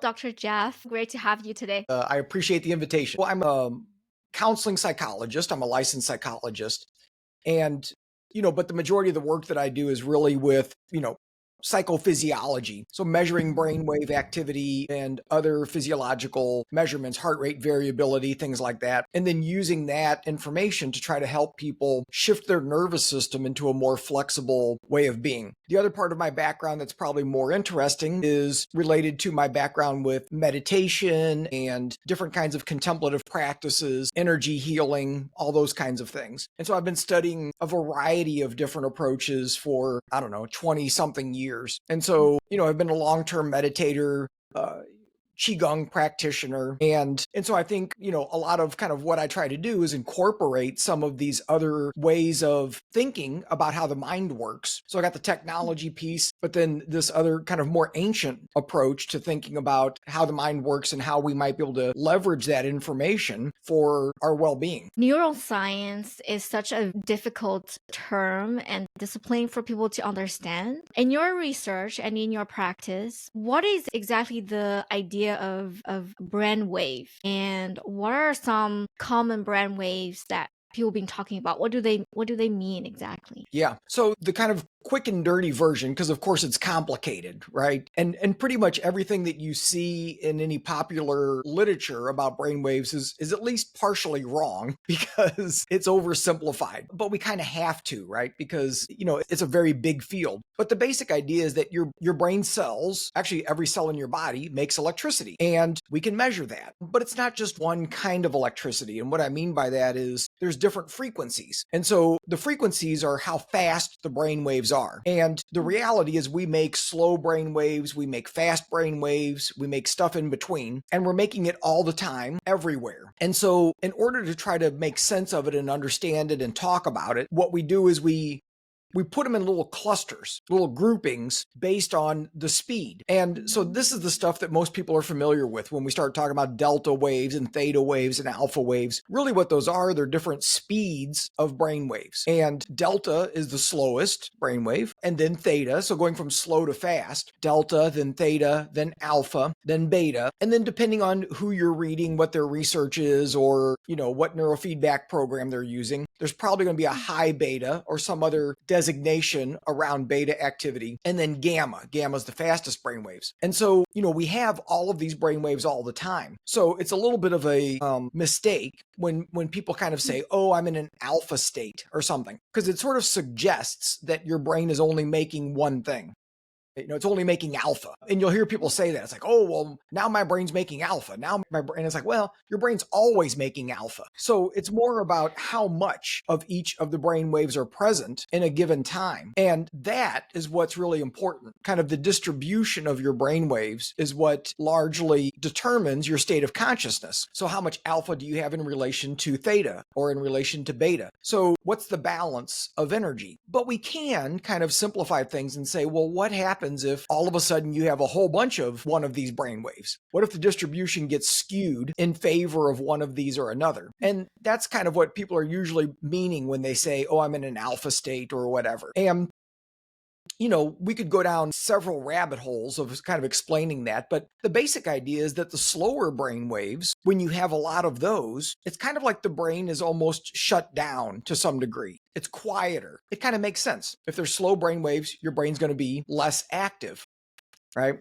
Dr. Jeff, great to have you today. I appreciate the invitation. Well, I'm a counseling psychologist. I'm a licensed psychologist. And, but the majority of the work that I do is really with, psychophysiology. So measuring brainwave activity and other physiological measurements, heart rate variability, things like that. And then using that information to try to help people shift their nervous system into a more flexible way of being. The other part of my background that's probably more interesting is related to my background with meditation and different kinds of contemplative practices, energy healing, all those kinds of things. And so I've been studying a variety of different approaches for, 20 something years. And so, I've been a long-term meditator, qigong practitioner, and so I think a lot of kind of what I try to do is incorporate some of these other ways of thinking about how the mind works. So I got the technology piece, but then this other kind of more ancient approach to thinking about how the mind works and how we might be able to leverage that information for our well-being. Neuroscience is such a difficult term and discipline for people to understand. In your research and in your practice, what is exactly the idea of brainwave? And what are some common brainwaves that people have been talking about? What do they mean exactly? Yeah. So the kind of quick and dirty version, because of course it's complicated, right? And pretty much everything that you see in any popular literature about brainwaves is at least partially wrong because it's oversimplified. But we kind of have to, right? Because it's a very big field. But the basic idea is that your brain cells, actually every cell in your body, makes electricity, and we can measure that. But it's not just one kind of electricity. And what I mean by that is there's different frequencies. And so the frequencies are how fast the brain waves are. And the reality is we make slow brain waves, we make fast brain waves, we make stuff in between, and we're making it all the time, everywhere. And so in order to try to make sense of it and understand it and talk about it, what we do is we put them in little clusters, little groupings based on the speed. And so this is the stuff that most people are familiar with when we start talking about delta waves and theta waves and alpha waves. Really what those are, they're different speeds of brain waves. And delta is the slowest brain wave, and then theta, so going from slow to fast, delta, then theta, then alpha, then beta. And then depending on who you're reading, what their research is, or what neurofeedback program they're using, there's probably going to be a high beta or some other designation around beta activity. And then gamma. Gamma is the fastest brainwaves. And so, we have all of these brainwaves all the time. So it's a little bit of a mistake when people kind of say, oh, I'm in an alpha state or something, because it sort of suggests that your brain is only making one thing. It's only making alpha. And you'll hear people say that. It's like, oh, well, now my brain's making alpha. Now my brain is like, well, your brain's always making alpha. So it's more about how much of each of the brain waves are present in a given time. And that is what's really important. Kind of the distribution of your brain waves is what largely determines your state of consciousness. So how much alpha do you have in relation to theta or in relation to beta? So what's the balance of energy? But we can kind of simplify things and say, well, what happens if all of a sudden you have a whole bunch of one of these brain waves? What if the distribution gets skewed in favor of one of these or another? And that's kind of what people are usually meaning when they say, oh, I'm in an alpha state or whatever. And we could go down several rabbit holes of kind of explaining that, but the basic idea is that the slower brain waves, when you have a lot of those, it's kind of like the brain is almost shut down to some degree. It's quieter. It kind of makes sense. If there's slow brain waves, your brain's going to be less active, right?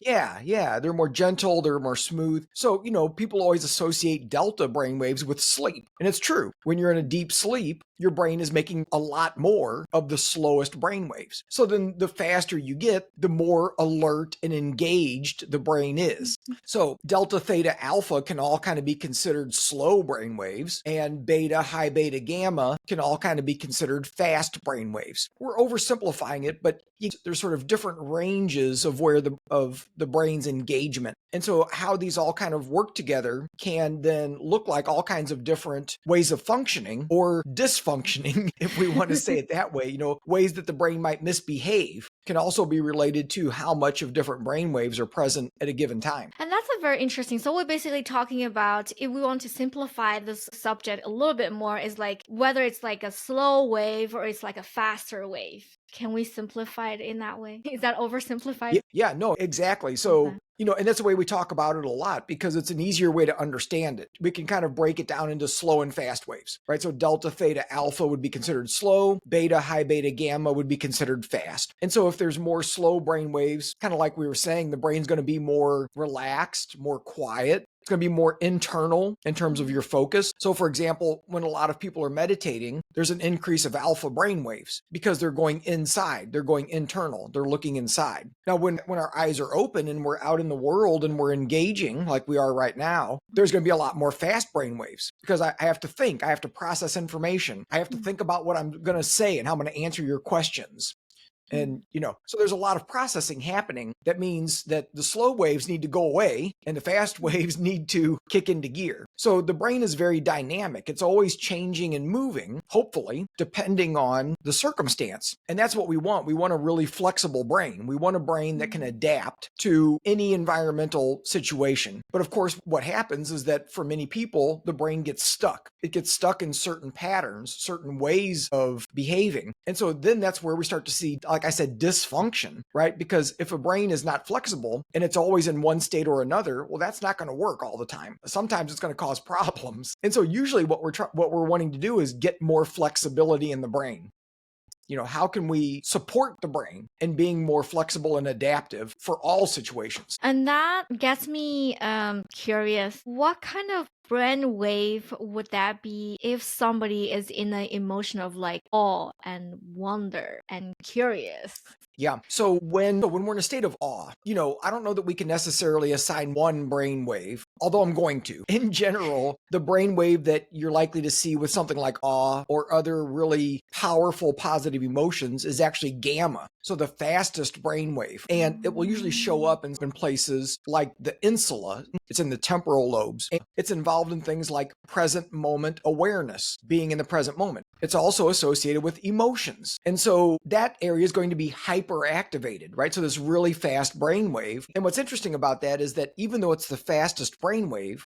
Yeah, they're more gentle, they're more smooth. So, people always associate delta brainwaves with sleep. And it's true. When you're in a deep sleep, your brain is making a lot more of the slowest brainwaves. So then the faster you get, the more alert and engaged the brain is. So delta, theta, alpha can all kind of be considered slow brainwaves, and beta, high beta, gamma can all kind of be considered fast brainwaves. We're oversimplifying it, but there's sort of different ranges of where the brain's engagement. And so how these all kind of work together can then look like all kinds of different ways of functioning or dysfunctioning, if we want to say it that way. Ways that the brain might misbehave can also be related to how much of different brain waves are present at a given time. And that's a very interesting. So we're basically talking about, if we want to simplify this subject a little bit more, is like whether it's like a slow wave or it's like a faster wave. Can we simplify it in that way? Is that oversimplified? Yeah, no, exactly. Okay. So, and that's the way we talk about it a lot because it's an easier way to understand it. We can kind of break it down into slow and fast waves, right? So delta, theta, alpha would be considered slow, beta, high beta, gamma would be considered fast. And so if there's more slow brain waves, kind of like we were saying, the brain's going to be more relaxed, more quiet. It's going to be more internal in terms of your focus. So for example, when a lot of people are meditating, there's an increase of alpha brain waves because they're going inside, they're going internal, they're looking inside. Now, when our eyes are open and we're out in the world and we're engaging like we are right now, there's going to be a lot more fast brain waves because I have to think, I have to process information. I have to think about what I'm going to say and how I'm going to answer your questions. And, so there's a lot of processing happening. That means that the slow waves need to go away and the fast waves need to kick into gear. So the brain is very dynamic. It's always changing and moving, hopefully, depending on the circumstance. And that's what we want. We want a really flexible brain. We want a brain that can adapt to any environmental situation. But of course, what happens is that for many people, the brain gets stuck. It gets stuck in certain patterns, certain ways of behaving. And so then that's where we start to see, like I said, dysfunction, right? Because if a brain is not flexible and it's always in one state or another, well, that's not going to work all the time. Sometimes it's going to cause problems. And so usually what we're wanting to do is get more flexibility in the brain. How can we support the brain in being more flexible and adaptive for all situations? And that gets me curious. What kind of brain wave would that be if somebody is in an emotion of like awe and wonder and curious? Yeah. So when we're in a state of awe, I don't know that we can necessarily assign one brain wave, although I'm going to. In general, the brain wave that you're likely to see with something like awe or other really powerful positive emotions is actually gamma. So the fastest brain wave. And it will usually show up in places like the insula. It's in the temporal lobes. It's involved in things like present moment awareness, being in the present moment. It's also associated with emotions. And so that area is going to be hyperactivated, right? So this really fast brain wave. And what's interesting about that is that even though it's the fastest brain wave,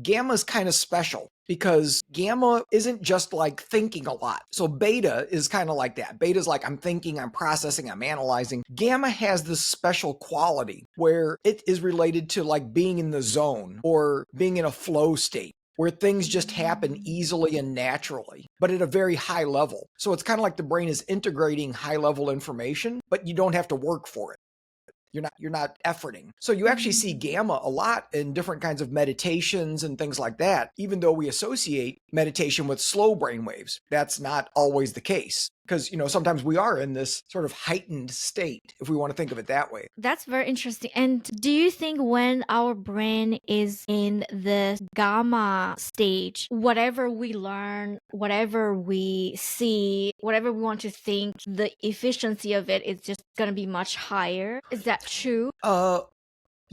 gamma is kind of special because gamma isn't just like thinking a lot. So beta is kind of like that. Beta is like I'm thinking, I'm processing, I'm analyzing. Gamma has this special quality where it is related to like being in the zone or being in a flow state, where things just happen easily and naturally, but at a very high level. So it's kind of like the brain is integrating high level information, but you don't have to work for it. You're not efforting. So you actually see gamma a lot in different kinds of meditations and things like that, even though we associate meditation with slow brain waves. That's not always the case. Because, sometimes we are in this sort of heightened state, if we want to think of it that way. That's very interesting. And do you think when our brain is in the gamma stage, whatever we learn, whatever we see, whatever we want to think, the efficiency of it is just going to be much higher? Is that true?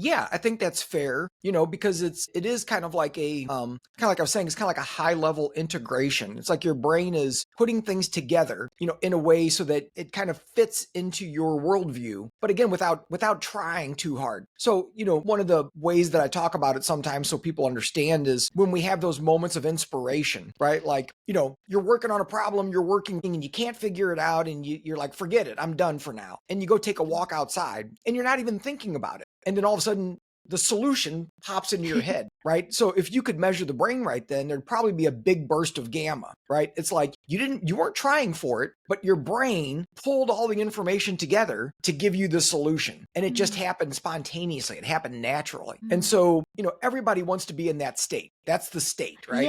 Yeah, I think that's fair, because it is kind of like kind of like I was saying, it's kind of like a high level integration. It's like your brain is putting things together, in a way so that it kind of fits into your worldview, but again, without trying too hard. So, one of the ways that I talk about it sometimes so people understand is when we have those moments of inspiration, right? Like, you're working on a problem, you're working and you can't figure it out and you're like, forget it, I'm done for now. And you go take a walk outside and you're not even thinking about it. And then all of a sudden, the solution pops into your head, right? So if you could measure the brain right then, there'd probably be a big burst of gamma, right? It's like you weren't trying for it, but your brain pulled all the information together to give you the solution. And it just happened spontaneously. It happened naturally. And so, everybody wants to be in that state. That's the state, right?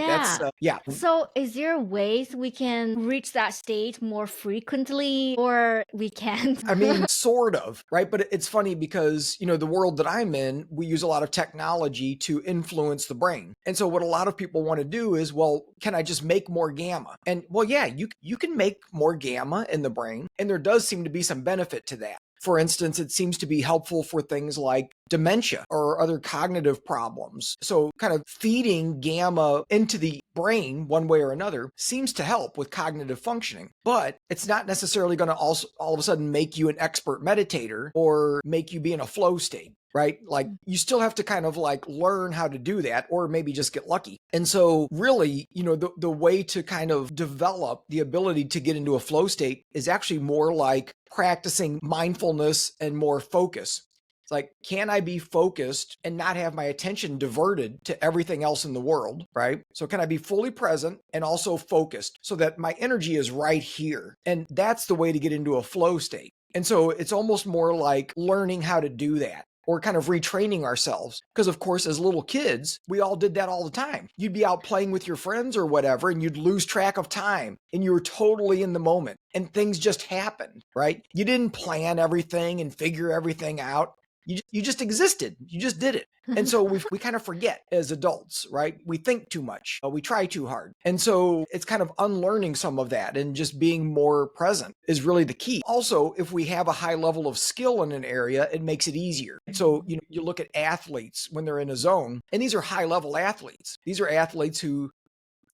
Yeah. So is there ways we can reach that state more frequently or we can't? I mean, sort of, right? But it's funny because, the world that I'm in, we use a lot of technology to influence the brain. And so what a lot of people want to do is, well, can I just make more gamma? And well, yeah, you can make more gamma in the brain. And there does seem to be some benefit to that. For instance, it seems to be helpful for things like dementia or other cognitive problems. So kind of feeding gamma into the brain one way or another seems to help with cognitive functioning, but it's not necessarily going to also all of a sudden make you an expert meditator or make you be in a flow state. right? Like you still have to kind of like learn how to do that or maybe just get lucky. And so really, the way to kind of develop the ability to get into a flow state is actually more like practicing mindfulness and more focus. It's like, can I be focused and not have my attention diverted to everything else in the world, right? So can I be fully present and also focused so that my energy is right here? And that's the way to get into a flow state. And so it's almost more like learning how to do that or kind of retraining ourselves. Because of course, as little kids, we all did that all the time. You'd be out playing with your friends or whatever, and you'd lose track of time and you were totally in the moment and things just happened, right? You didn't plan everything and figure everything out. You just existed. You just did it. And so we kind of forget as adults, right? We think too much. We try too hard. And so it's kind of unlearning some of that and just being more present is really the key. Also, if we have a high level of skill in an area, it makes it easier. So, you look at athletes when they're in a zone, and these are high level athletes. These are athletes who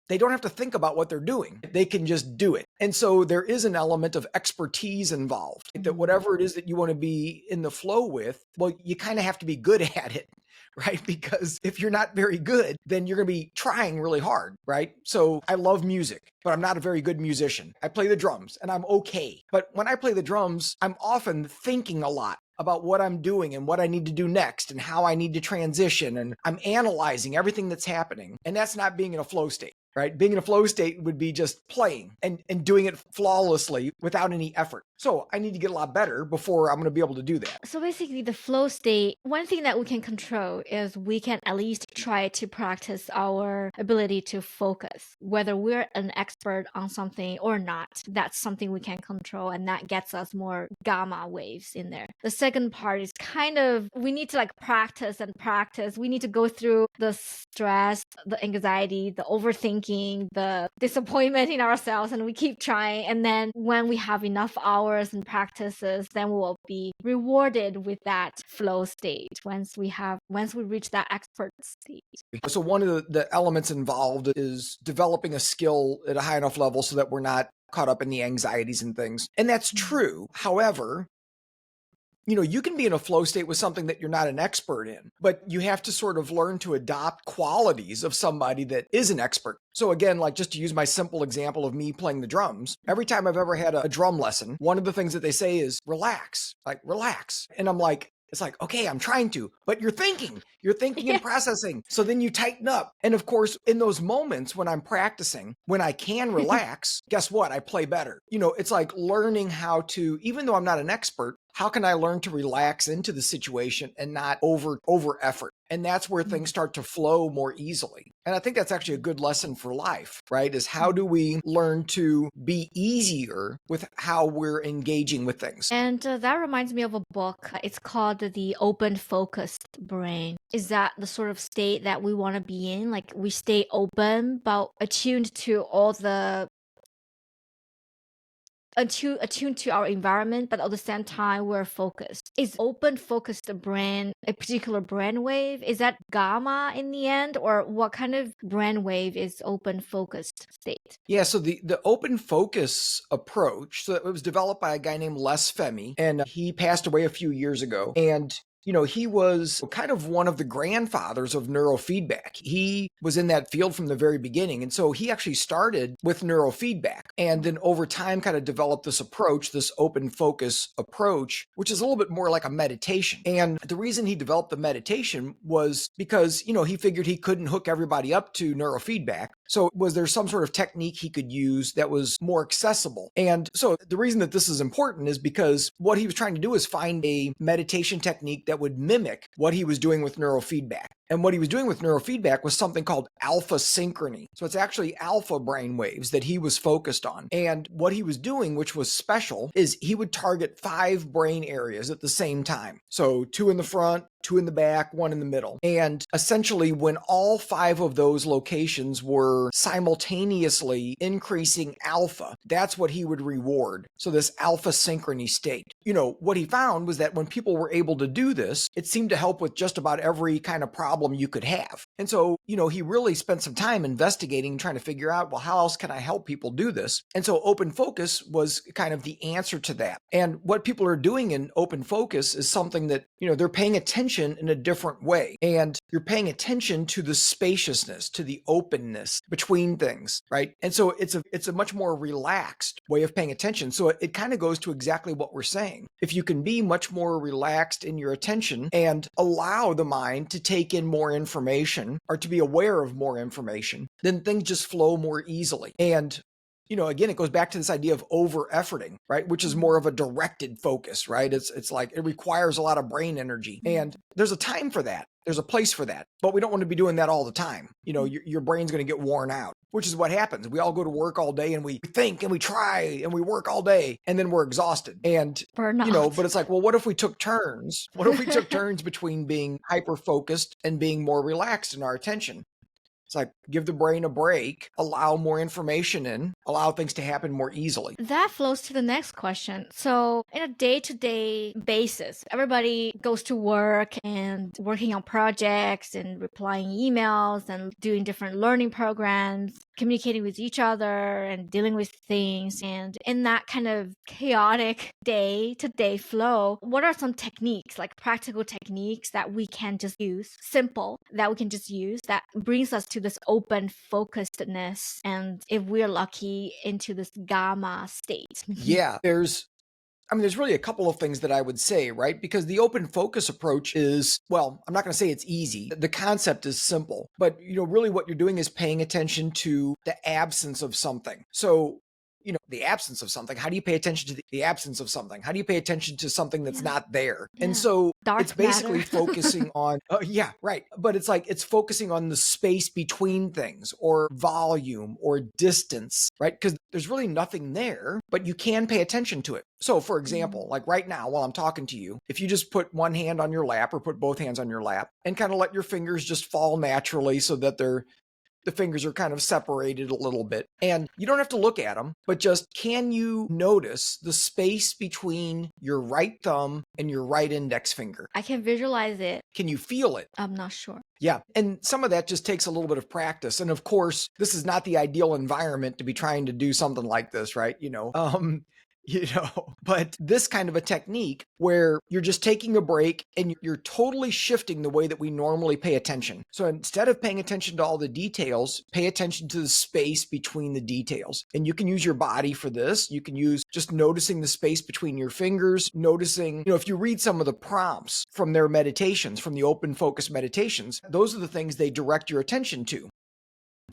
they don't have to think about what they're doing. They can just do it. And so there is an element of expertise involved that whatever it is that you want to be in the flow with, well, you kind of have to be good at it, right? Because if you're not very good, then you're going to be trying really hard, right? So I love music, but I'm not a very good musician. I play the drums and I'm okay. But when I play the drums, I'm often thinking a lot about what I'm doing and what I need to do next and how I need to transition. And I'm analyzing everything that's happening. And that's not being in a flow state. Right? Being in a flow state would be just playing and doing it flawlessly without any effort. So I need to get a lot better before I'm going to be able to do that. So basically, the flow state, one thing that we can control is we can at least try to practice our ability to focus. Whether we're an expert on something or not, that's something we can control, and that gets us more gamma waves in there. The second part is kind of, we need to like practice and practice. We need to go through the stress, the anxiety, the overthinking, the disappointment in ourselves, and we keep trying. And then when we have enough hours and practices, then we will be rewarded with that flow state once we reach that expert state. So one of the elements involved is developing a skill at a high enough level so that we're not caught up in the anxieties and things. And that's true. However, you can be in a flow state with something that you're not an expert in, but you have to sort of learn to adopt qualities of somebody that is an expert. So again, like just to use my simple example of me playing the drums, every time I've ever had a drum lesson, one of the things that they say is relax, like relax. And I'm like, it's like, okay, I'm trying to, but you're thinking and processing. So then you tighten up. And of course, in those moments when I'm practicing, when I can relax, guess what? I play better. It's like learning how to, even though I'm not an expert, how can I learn to relax into the situation and not over effort? And that's where things start to flow more easily. And I think that's actually a good lesson for life, right? Is how do we learn to be easier with how we're engaging with things? And that reminds me of a book. It's called The Open Focused Brain. Is that the sort of state that we want to be in? Like we stay open, but attuned to all the attuned to our environment, but at the same time we're focused. Is open focused brain a particular brainwave? Is that gamma in the end, or what kind of brainwave is open focused state? Yeah, so the open focus approach, so it was developed by a guy named Les Femi, and he passed away a few years ago. And he was kind of one of the grandfathers of neurofeedback. He was in that field from the very beginning. And so he actually started with neurofeedback and then over time kind of developed this approach, this open focus approach, which is a little bit more like a meditation. And the reason he developed the meditation was because, he figured he couldn't hook everybody up to neurofeedback. So was there some sort of technique he could use that was more accessible? And so the reason that this is important is because what he was trying to do is find a meditation technique that would mimic what he was doing with neurofeedback. And what he was doing with neurofeedback was something called alpha synchrony. So it's actually alpha brain waves that he was focused on. And what he was doing, which was special, is he would target 5 brain areas at the same time. So 2 in the front, 2 in the back, 1 in the middle. And essentially when all 5 of those locations were simultaneously increasing alpha, that's what he would reward. So this alpha synchrony state. What he found was that when people were able to do this, it seemed to help with just about every kind of problem problem you could have. And so, he really spent some time investigating, trying to figure out, well, how else can I help people do this? And so open focus was kind of the answer to that. And what people are doing in open focus is something that, they're paying attention in a different way. And you're paying attention to the spaciousness, to the openness between things, right? And so it's a much more relaxed way of paying attention. So it kind of goes to exactly what we're saying. If you can be much more relaxed in your attention and allow the mind to take in more information or to be aware of more information, then things just flow more easily. And again, it goes back to this idea of over efforting, right? Which is more of a directed focus, right? It's like it requires a lot of brain energy, and there's a time for that. There's a place for that, but we don't want to be doing that all the time. Your brain's going to get worn out, which is what happens. We all go to work all day and we think and we try and we work all day and then we're exhausted. And, Burnout. but it's like, well, what if we took turns? What if we took turns between being hyper focused and being more relaxed in our attention? It's like, give the brain a break, allow more information in, allow things to happen more easily. That flows to the next question. So in a day-to-day basis, everybody goes to work and working on projects and replying emails and doing different learning programs, communicating with each other and dealing with things. And in that kind of chaotic day-to-day flow, what are some techniques, like practical techniques that we can just use, simple, that we can just use, that brings us to this open focusedness, and if we're lucky, into this gamma state? Yeah, there's really a couple of things that I would say, right? Because the open focus approach is, well, I'm not going to say it's easy. The concept is simple, but really what you're doing is paying attention to the absence of something. So the absence of something. How do you pay attention to the absence of something? How do you pay attention to something that's not there? Yeah. And so Dark it's basically matter. focusing on, yeah, right. But it's like, it's focusing on the space between things, or volume, or distance, right? Because there's really nothing there, but you can pay attention to it. So for example, like right now, while I'm talking to you, if you just put one hand on your lap or put both hands on your lap and kind of let your fingers just fall naturally so that the fingers are kind of separated a little bit, and you don't have to look at them, but just, can you notice the space between your right thumb and your right index finger? I can visualize it. Can you feel it? I'm not sure. Yeah. And some of that just takes a little bit of practice. And of course, this is not the ideal environment to be trying to do something like this, right? But this kind of a technique where you're just taking a break and you're totally shifting the way that we normally pay attention. So instead of paying attention to all the details, pay attention to the space between the details. And you can use your body for this. You can use just noticing the space between your fingers, noticing, if you read some of the prompts from their meditations, from the open focus meditations, those are the things they direct your attention to.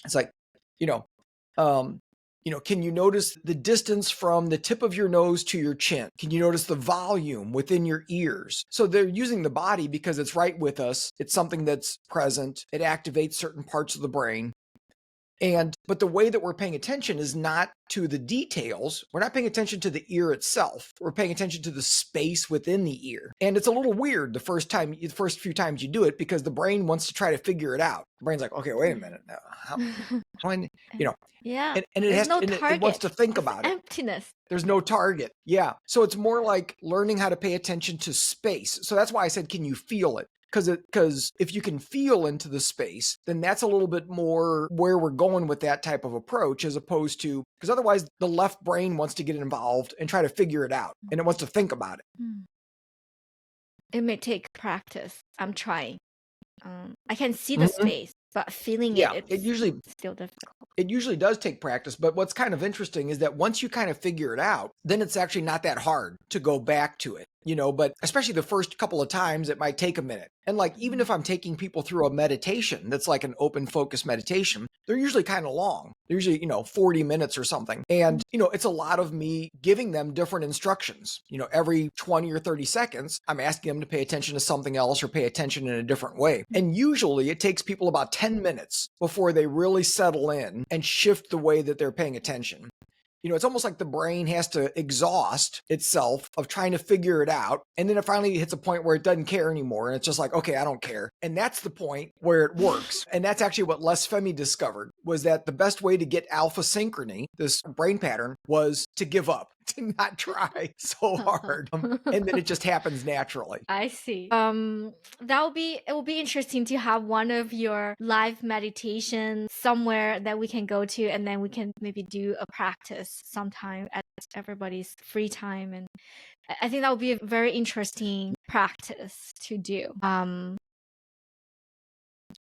It's like, can you notice the distance from the tip of your nose to your chin? Can you notice the volume within your ears? So they're using the body because it's right with us. It's something that's present. It activates certain parts of the brain. But the way that we're paying attention is not to the details. We're not paying attention to the ear itself. We're paying attention to the space within the ear. And it's a little weird the first few times you do it, because the brain wants to try to figure it out. The brain's like, okay, wait a minute. Yeah. And it has no target. It wants to think about it. Emptiness. There's no target. Yeah. So it's more like learning how to pay attention to space. So that's why I said, can you feel it? Because if you can feel into the space, then that's a little bit more where we're going with that type of approach, as opposed to, because otherwise the left brain wants to get involved and try to figure it out, and it wants to think about it. It may take practice. I'm trying. I can see the space, but feeling it's usually still difficult. It usually does take practice, but what's kind of interesting is that once you kind of figure it out, then it's actually not that hard to go back to it. But especially the first couple of times, it might take a minute. And like, even if I'm taking people through a meditation that's like an open focus meditation, they're usually kind of long. They're usually, 40 minutes or something. And, it's a lot of me giving them different instructions. Every 20 or 30 seconds, I'm asking them to pay attention to something else or pay attention in a different way. And usually it takes people about 10 minutes before they really settle in and shift the way that they're paying attention. It's almost like the brain has to exhaust itself of trying to figure it out. And then it finally hits a point where it doesn't care anymore. And it's just like, okay, I don't care. And that's the point where it works. And that's actually what Les Femi discovered, was that the best way to get alpha synchrony, this brain pattern, was to give up, to not try so hard. And then it just happens naturally. I see. It will be interesting to have one of your live meditation somewhere that we can go to, and then we can maybe do a practice sometime at everybody's free time. And I think that would be a very interesting practice to do.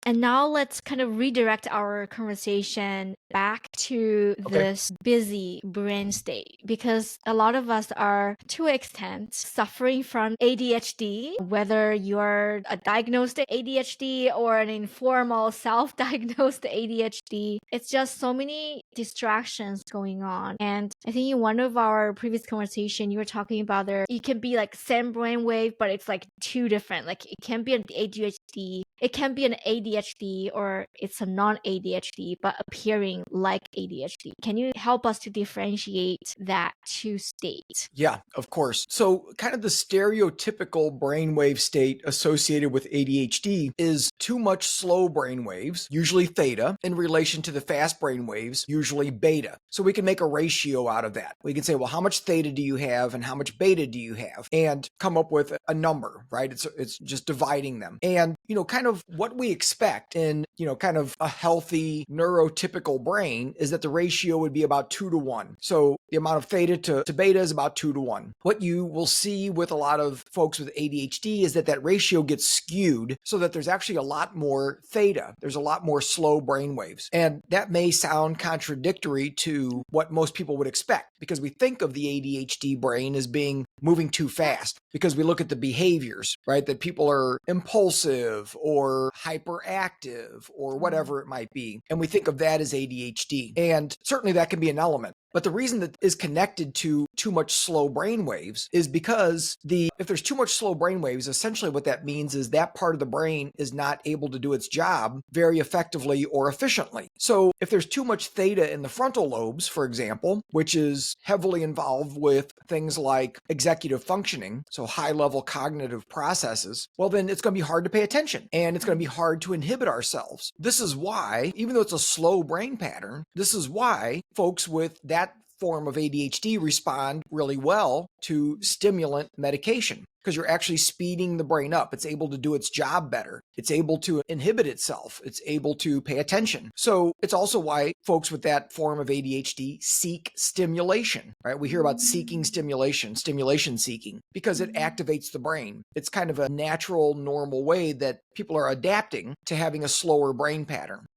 And now let's kind of redirect our conversation back to this busy brain state, because a lot of us are, to an extent, suffering from ADHD, whether you're a diagnosed ADHD or an informal self-diagnosed ADHD. It's just so many distractions going on. And I think in one of our previous conversation, you were talking about it can be like same brainwave, but it's like two different. Like it can be an ADHD, it can be an ADHD, or it's a non-ADHD, but appearing like ADHD. Can you help us to differentiate that two states? Yeah, of course. So kind of the stereotypical brainwave state associated with ADHD is too much slow brainwaves, usually theta, in relation to the fast brainwaves, usually beta. So we can make a ratio out of that. We can say, well, how much theta do you have and how much beta do you have? And come up with a number, right? It's just dividing them. And, kind of what we expect in, kind of a healthy neurotypical brain is that the ratio would be about 2-to-1. So the amount of theta to beta is about 2-to-1. What you will see with a lot of folks with ADHD is that ratio gets skewed so that there's actually a lot more theta. There's a lot more slow brain waves. And that may sound contradictory to what most people would expect, because we think of the ADHD brain as being moving too fast because we look at the behaviors, right? That people are impulsive or hyperactive or whatever it might be. And we think of that as ADHD. And certainly that can be an element. But the reason that is connected to too much slow brain waves is because if there's too much slow brain waves, essentially what that means is that part of the brain is not able to do its job very effectively or efficiently. So if there's too much theta in the frontal lobes, for example, which is heavily involved with things like executive functioning, so high-level cognitive processes, well, then it's going to be hard to pay attention and it's going to be hard to inhibit ourselves. This is why, even though it's a slow brain pattern, this is why folks with that form of ADHD respond really well to stimulant medication, because you're actually speeding the brain up. It's able to do its job better. It's able to inhibit itself. It's able to pay attention. So it's also why folks with that form of ADHD seek stimulation, right? We hear about seeking stimulation seeking, because it activates the brain. It's kind of a natural, normal way that people are adapting to having a slower brain pattern.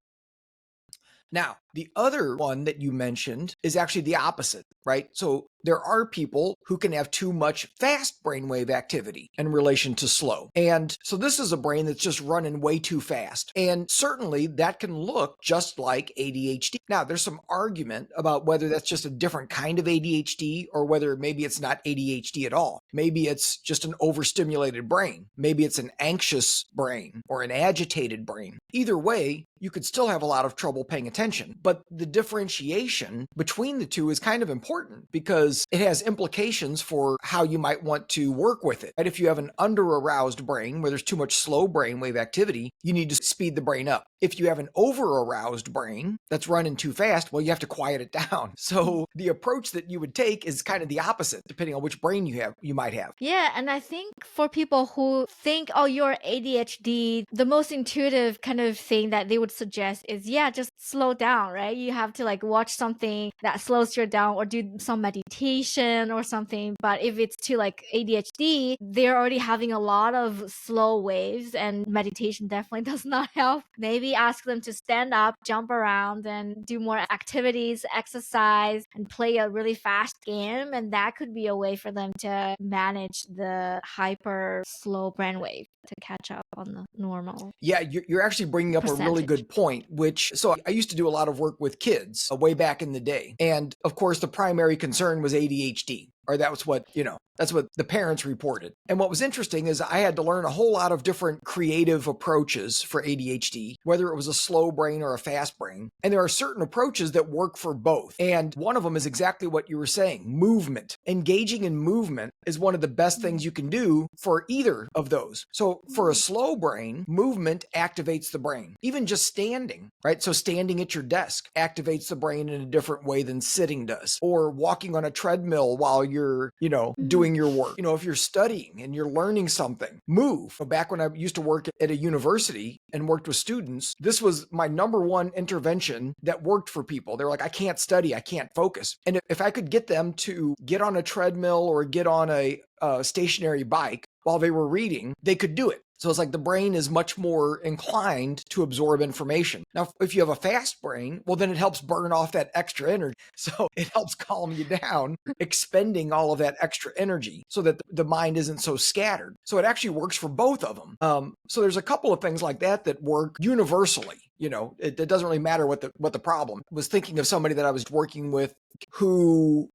Now, the other one that you mentioned is actually the opposite, right? So there are people who can have too much fast brainwave activity in relation to slow. And so this is a brain that's just running way too fast. And certainly that can look just like ADHD. Now, there's some argument about whether that's just a different kind of ADHD or whether maybe it's not ADHD at all. Maybe it's just an overstimulated brain. Maybe it's an anxious brain or an agitated brain. Either way, you could still have a lot of trouble paying attention. But the differentiation between the two is kind of important because it has implications for how you might want to work with it. Right? If you have an under-aroused brain where there's too much slow brainwave activity, you need to speed the brain up. If you have an over-aroused brain that's running too fast, well, you have to quiet it down. So the approach that you would take is kind of the opposite, depending on which brain you might have. Yeah, and I think for people who think, oh, you're ADHD, the most intuitive kind of thing that they would suggest is, just slow down, right? You have to like watch something that slows you down or do some meditation or something. But if it's to like ADHD, they're already having a lot of slow waves, and meditation definitely does not help. Maybe ask them to stand up, jump around, and do more activities, exercise, and play a really fast game. And that could be a way for them to manage the hyper slow brainwave to catch up on the normal. Yeah, you're actually bringing up a really good point, so I used to do a lot of work with kids way back in the day. And of course, the primary concern was ADHD. or that's what the parents reported. And what was interesting is I had to learn a whole lot of different creative approaches for ADHD, whether it was a slow brain or a fast brain. And there are certain approaches that work for both. And one of them is exactly what you were saying, movement. Engaging in movement is one of the best things you can do for either of those. So for a slow brain, movement activates the brain. Even just standing, right? So standing at your desk activates the brain in a different way than sitting does. Or walking on a treadmill while you're, doing your work. If you're studying and you're learning something, move. Back when I used to work at a university and worked with students, this was my number one intervention that worked for people. They're like, I can't study, I can't focus. And if I could get them to get on a treadmill or get on a stationary bike while they were reading, they could do it. So it's like the brain is much more inclined to absorb information. Now, if you have a fast brain, well, then it helps burn off that extra energy. So it helps calm you down, expending all of that extra energy so that the mind isn't so scattered. So it actually works for both of them. So there's a couple of things like that work universally. It doesn't really matter what the problem. I was thinking of somebody that I was working with who,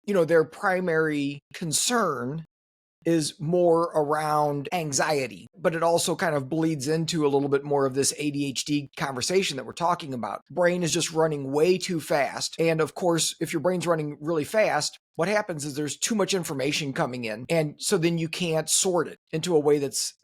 their primary concern is more around anxiety, but it also kind of bleeds into a little bit more of this ADHD conversation that we're talking about. Brain is just running way too fast. And of course, if your brain's running really fast, what happens is there's too much information coming in. And so then you can't sort it into a way that's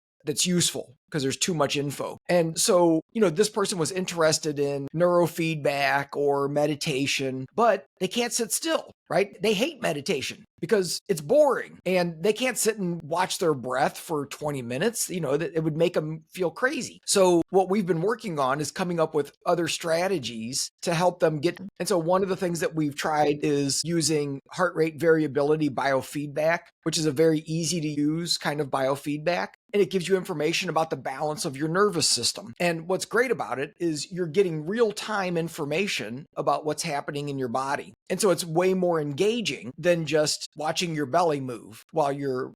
useful because there's too much info. And so, this person was interested in neurofeedback or meditation, but they can't sit still, right? They hate meditation because it's boring and they can't sit and watch their breath for 20 minutes. That it would make them feel crazy. So what we've been working on is coming up with other strategies to help them get. And so one of the things that we've tried is using heart rate variability biofeedback, which is a very easy to use kind of biofeedback. And it gives you information about the balance of your nervous system. And what's great about it is you're getting real-time information about what's happening in your body. And so it's way more engaging than just watching your belly move while you're,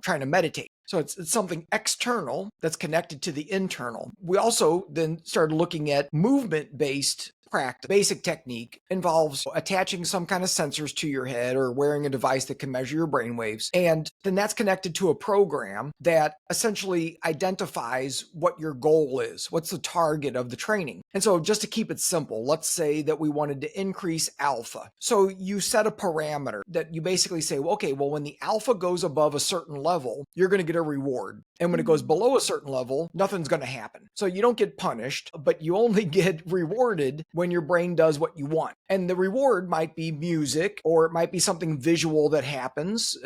trying to meditate. So it's something external that's connected to the internal. We also then started looking at movement-based practice. Basic technique involves attaching some kind of sensors to your head or wearing a device that can measure your brain waves. And then that's connected to a program that essentially identifies what your goal is. What's the target of the training? And so just to keep it simple, let's say that we wanted to increase alpha. So you set a parameter that you basically say, well, when the alpha goes above a certain level, you're going to get a reward. And when it goes below a certain level, nothing's going to happen. So you don't get punished, but you only get rewarded when your brain does what you want. And the reward might be music, or it might be something visual that happens,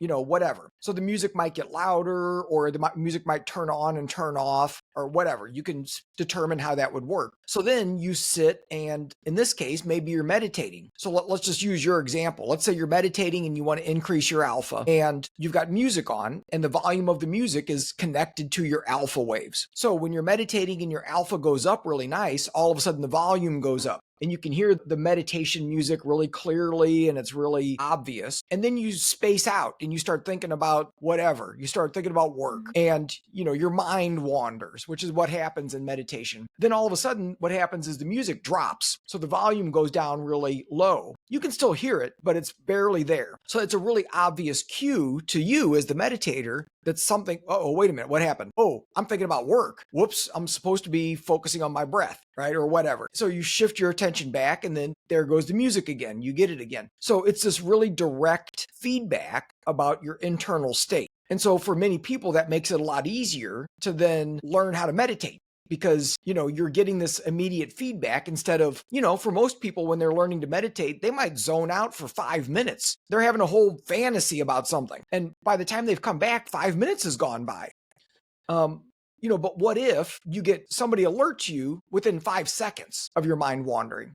whatever. So the music might get louder, or the music might turn on and turn off, or whatever. You can determine how that would work. So then you sit and, in this case, maybe you're meditating. So let's just use your example. Let's say you're meditating and you want to increase your alpha, and you've got music on, and the volume of the music is connected to your alpha waves. So when you're meditating and your alpha goes up really nice, all of a sudden the volume goes up. And you can hear the meditation music really clearly, and it's really obvious. And then you space out and you start thinking about whatever. You start thinking about work, and your mind wanders, which is what happens in meditation. Then all of a sudden what happens is the music drops. So the volume goes down really low. You can still hear it, but it's barely there. So it's a really obvious cue to you as the meditator that's something, wait a minute, what happened? Oh, I'm thinking about work. Whoops, I'm supposed to be focusing on my breath, right? Or whatever. So you shift your attention back, and then there goes the music again. You get it again. So it's this really direct feedback about your internal state. And so for many people, that makes it a lot easier to then learn how to meditate. Because, you're getting this immediate feedback instead of, for most people, when they're learning to meditate, they might zone out for 5 minutes. They're having a whole fantasy about something. And by the time they've come back, 5 minutes has gone by. But what if you get somebody alerts you within 5 seconds of your mind wandering?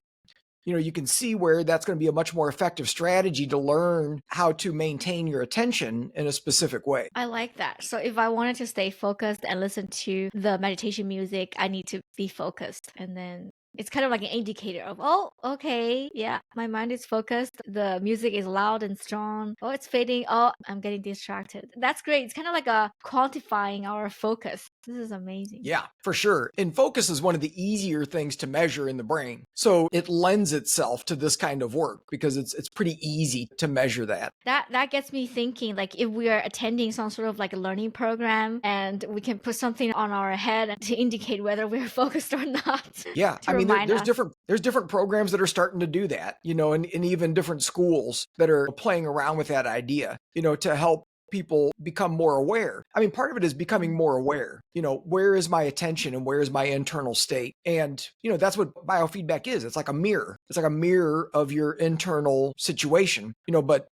You can see where that's going to be a much more effective strategy to learn how to maintain your attention in a specific way. I like that. So if I wanted to stay focused and listen to the meditation music, I need to be focused. And then It's kind of like an indicator of, oh, okay, yeah, my mind is focused. The music is loud and strong. Oh, it's fading. Oh, I'm getting distracted. That's great. It's kind of like a quantifying our focus. This is amazing. Yeah, for sure. And focus is one of the easier things to measure in the brain. So it lends itself to this kind of work because it's pretty easy to measure that. That gets me thinking, like if we are attending some sort of like a learning program and we can put something on our head to indicate whether we're focused or not, Yeah, to I mean remind there's us. different programs that are starting to do that, and even different schools that are playing around with that idea, to help people become more aware. I mean, part of it is becoming more aware. Where is my attention and where is my internal state? And, that's what biofeedback is. It's like a mirror. It's like a mirror of your internal situation, but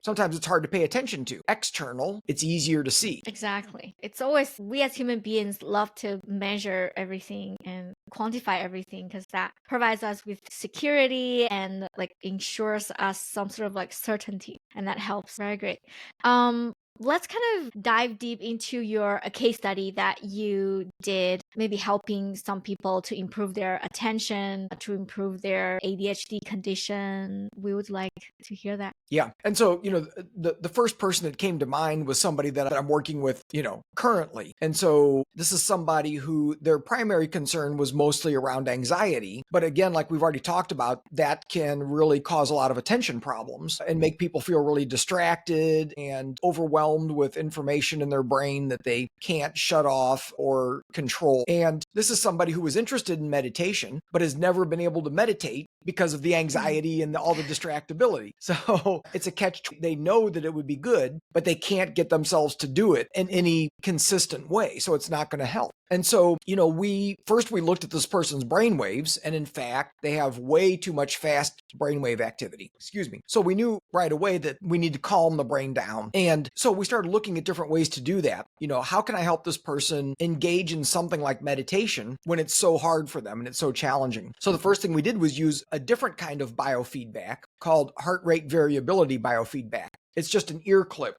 sometimes it's hard to pay attention to. External, it's easier to see. Exactly. It's always, we as human beings love to measure everything and quantify everything because that provides us with security and like ensures us some sort of like certainty. And that helps. Very great. Let's kind of dive deep into your a case study that you did, maybe helping some people to improve their attention, to improve their ADHD condition. We would like to hear that. Yeah. And so, the first person that came to mind was somebody that I'm working with, currently. And so this is somebody who their primary concern was mostly around anxiety. But again, like we've already talked about, that can really cause a lot of attention problems and make people feel really distracted and overwhelmed with information in their brain that they can't shut off or control. And this is somebody who was interested in meditation, but has never been able to meditate because of the anxiety and all the distractibility. So it's a catch. They know that it would be good, but they can't get themselves to do it in any consistent way. So it's not going to help. And so, we looked at this person's brainwaves, and in fact, they have way too much fast brainwave activity. Excuse me. So we knew right away that we need to calm the brain down. And so we started looking at different ways to do that. How can I help this person engage in something like meditation when it's so hard for them and it's so challenging? So the first thing we did was use a different kind of biofeedback called heart rate variability biofeedback. It's just an ear clip,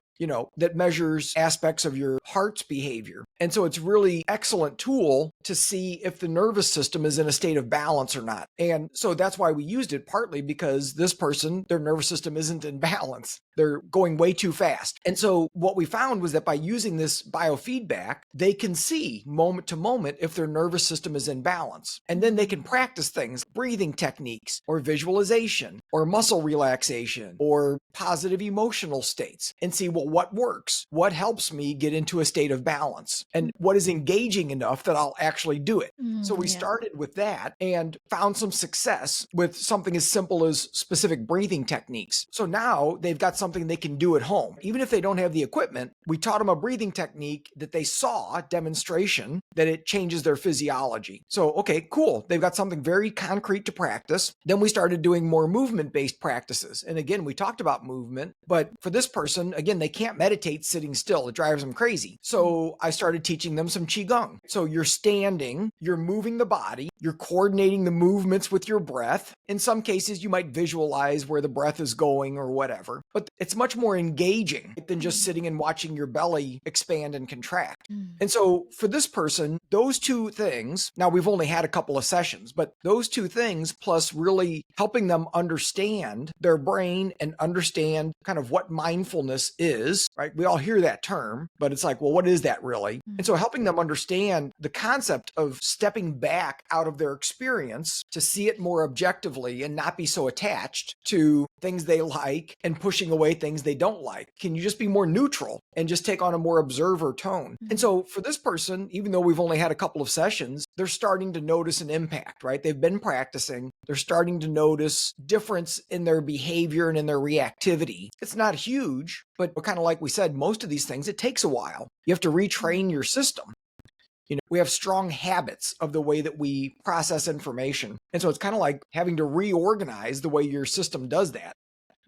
that measures aspects of your heart's behavior. And so it's really excellent tool to see if the nervous system is in a state of balance or not. And so that's why we used it, partly because this person, their nervous system isn't in balance. They're going way too fast. And so what we found was that by using this biofeedback, they can see moment to moment if their nervous system is in balance. And then they can practice things, breathing techniques or visualization or muscle relaxation or positive emotional states and see, well, what works? What helps me get into a state of balance? And what is engaging enough that I'll actually do it? So we started with that and found some success with something as simple as specific breathing techniques. So now they've got something they can do at home. Even if they don't have the equipment, we taught them a breathing technique that they saw demonstration that it changes their physiology. So, okay, cool. They've got something very concrete to practice. Then we started doing more movement-based practices. And again, we talked about movement, but for this person, again, they can't meditate sitting still. It drives them crazy. So I started teaching them some Qigong. So you're standing, you're moving the body, you're coordinating the movements with your breath. In some cases, you might visualize where the breath is going or whatever, but it's much more engaging than just sitting and watching your belly expand and contract. And so for this person, those two things, now we've only had a couple of sessions, but those two things plus really helping them understand their brain and understand kind of what mindfulness is, right? We all hear that term, but it's like, well, what is that really? And so helping them understand the concept of stepping back out of their experience to see it more objectively and not be so attached to things they like and pushing away things they don't like. Can you just be more neutral and just take on a more observer tone? And so for this person, even though we've only had a couple of sessions, they're starting to notice an impact, right? They've been practicing. They're starting to notice difference in their behavior and in their reactivity. It's not huge, but kind of like we said, most of these things, it takes a while. You have to retrain your system. We have strong habits of the way that we process information. And so it's kind of like having to reorganize the way your system does that.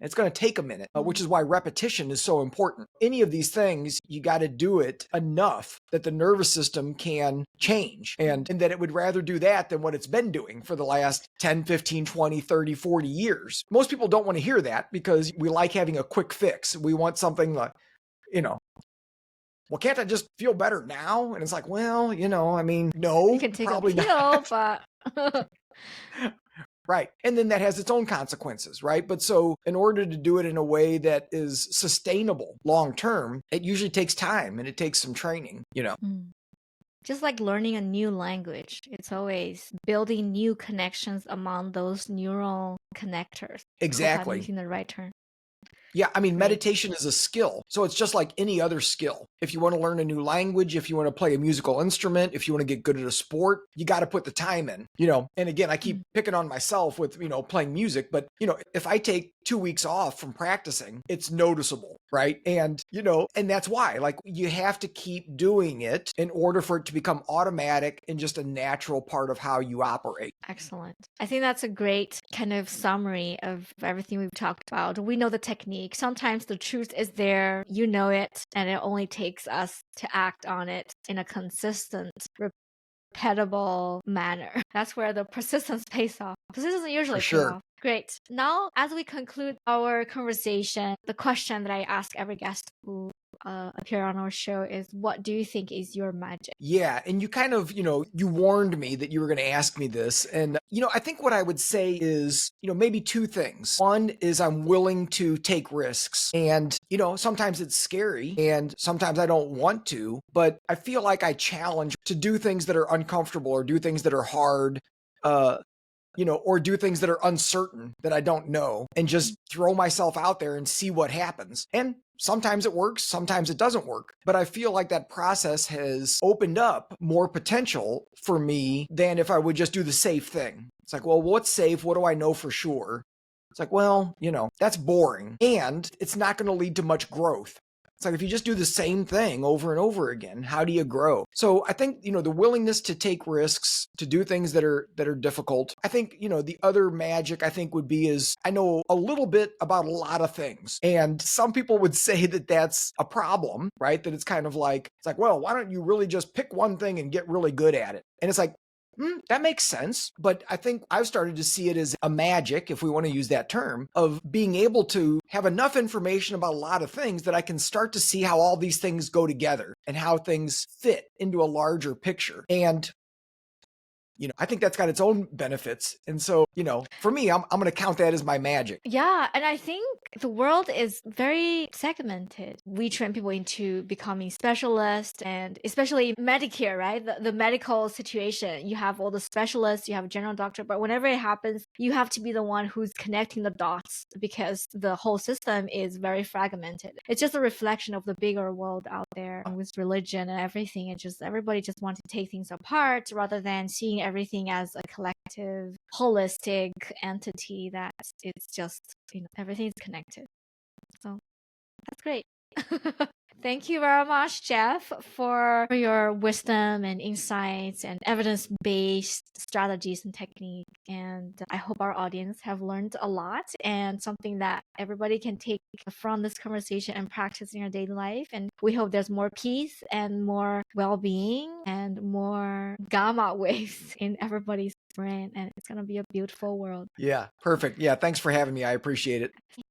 It's going to take a minute, which is why repetition is so important. Any of these things, you got to do it enough that the nervous system can change and that it would rather do that than what it's been doing for the last 10, 15, 20, 30, 40 years. Most people don't want to hear that because we like having a quick fix. We want something like, well, can't I just feel better now? And it's like, well, I mean, no, You can take a probably pill, not. but Right. And then that has its own consequences, right? But so in order to do it in a way that is sustainable long term, it usually takes time and it takes some training, you know. Mm. Just like learning a new language, it's always building new connections among those neural connectors. Hope I'm Exactly. using the right term. Yeah, I mean, Great. meditation is a skill. So it's just like any other skill. If you want to learn a new language, if you want to play a musical instrument, if you want to get good at a sport, you got to put the time in, you know. And again, I keep Mm. picking on myself with, you know, playing music, but, you know, if I take 2 weeks off from practicing, it's noticeable, right? And, you know, and that's why, like, you have to keep doing it in order for it to become automatic and just a natural part of how you operate. Excellent. I think that's a great kind of summary of everything we've talked about. We know the technique. Sometimes the truth is there, you know it, and it only takes us to act on it in a consistent, repeatable manner. That's where the persistence pays off. Persistence For usually pay sure. off. Great. Now, as we conclude our conversation, the question that I ask every guest who appear on our show is, what do you think is your magic? Yeah, and you kind of, you know, you warned me that you were going to ask me this. And, you know, I think what I would say is, you know, maybe two things. One is I'm willing to take risks. And, you know, sometimes it's scary and sometimes I don't want to, but I feel like I challenge to do things that are uncomfortable or do things that are hard. You know, or do things that are uncertain that I don't know and just throw myself out there and see what happens. And sometimes it works, sometimes it doesn't work. But I feel like that process has opened up more potential for me than if I would just do the safe thing. It's like, well, what's safe? What do I know for sure? It's like, well, you know, that's boring and it's not going to lead to much growth. It's like if you just do the same thing over and over again, how do you grow? So I think, you know, the willingness to take risks, to do things that are difficult. I think, you know, the other magic I think would be is I know a little bit about a lot of things. And some people would say that that's a problem, right? That it's kind of like, it's like, well, why don't you really just pick one thing and get really good at it? And it's like, that makes sense. But I think I've started to see it as a magic, if we want to use that term, of being able to have enough information about a lot of things that I can start to see how all these things go together and how things fit into a larger picture. And you know, I think that's got its own benefits. And so, you know, for me, I'm going to count that as my magic. Yeah, and I think the world is very segmented. We train people into becoming specialists, and especially Medicare, right? The medical situation, you have all the specialists, you have a general doctor, but whenever it happens, you have to be the one who's connecting the dots because the whole system is very fragmented. It's just a reflection of the bigger world out there with religion and everything. It's just everybody just wants to take things apart rather than seeing everything as a collective, holistic entity that it's just, you know, everything's connected. So that's great. Thank you very much, Jeff, for your wisdom and insights and evidence-based strategies and technique. And I hope our audience have learned a lot and something that everybody can take from this conversation and practice in your daily life. And we hope there's more peace and more well-being and more gamma waves in everybody's brain. And it's going to be a beautiful world. Yeah, perfect. Yeah, thanks for having me. I appreciate it.